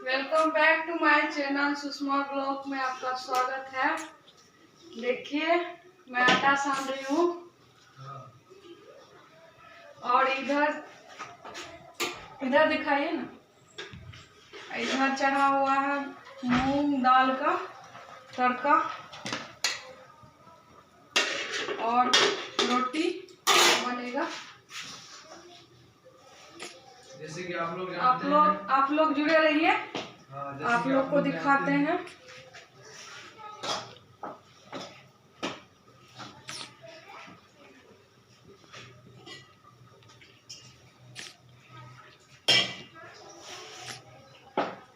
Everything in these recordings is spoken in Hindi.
Welcome back to my channel Sushma blog में आपका स्वागत है। देखिए मैं आटा सान रही हूँ और इधर दिखाइए ना, इधर चढ़ा हुआ है मूंग दाल का तड़का और रोटी बनेगा। जैसे कि आप लोग जुड़े रहिए, आप लोग को दिखाते हैं।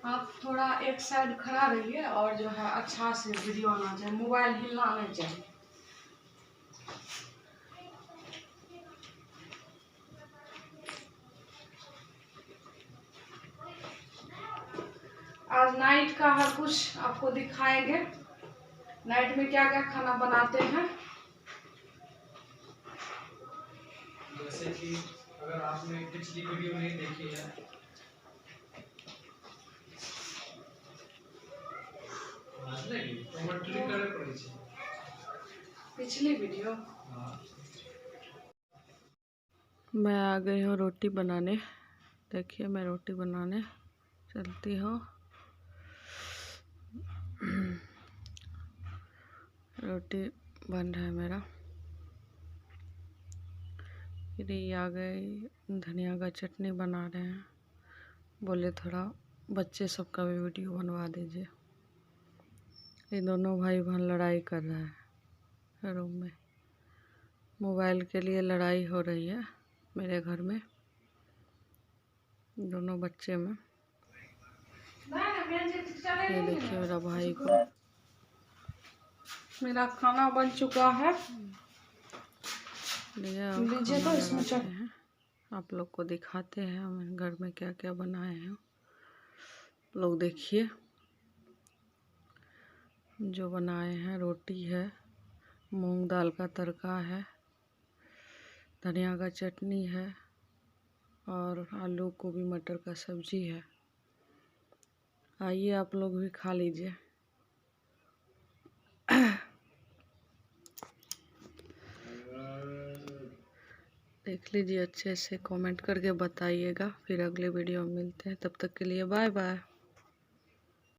आप थोड़ा एक साइड खड़ा रहिए और जो है अच्छा से वीडियो आना चाहिए, मोबाइल हिलना नहीं चाहिए। आज नाइट का हर कुछ आपको दिखाएंगे, नाइट में क्या क्या खाना बनाते हैं। जैसे कि अगर आपने पिछली वीडियो नहीं देखी है पिछली वीडियो मैं आ गई हूँ रोटी बनाने। देखिए मैं रोटी बनाने चलती हूँ। रोटी बन रहा है मेरा। फिर ये आ गई धनिया का चटनी बना रहे हैं। बोले थोड़ा बच्चे सबका भी वीडियो बनवा दीजिए। ये दोनों भाई बहन लड़ाई कर रहा है रूम में, मोबाइल के लिए लड़ाई हो रही है मेरे घर में, दोनों बच्चे में। ये देखिए मेरा भाई को, मेरा खाना बन चुका है। लीजिए तो इसमें हैं, आप लोग को दिखाते हैं हम घर में क्या क्या बनाए हैं। लोग देखिए जो बनाए हैं, रोटी है, मूंग दाल का तड़का है, धनिया का चटनी है और आलू गोभी मटर का सब्जी है। आइए आप लोग भी खा लीजिए। देख लीजिए अच्छे से, कमेंट करके बताइएगा। फिर अगले वीडियो में मिलते हैं, तब तक के लिए बाय बाय।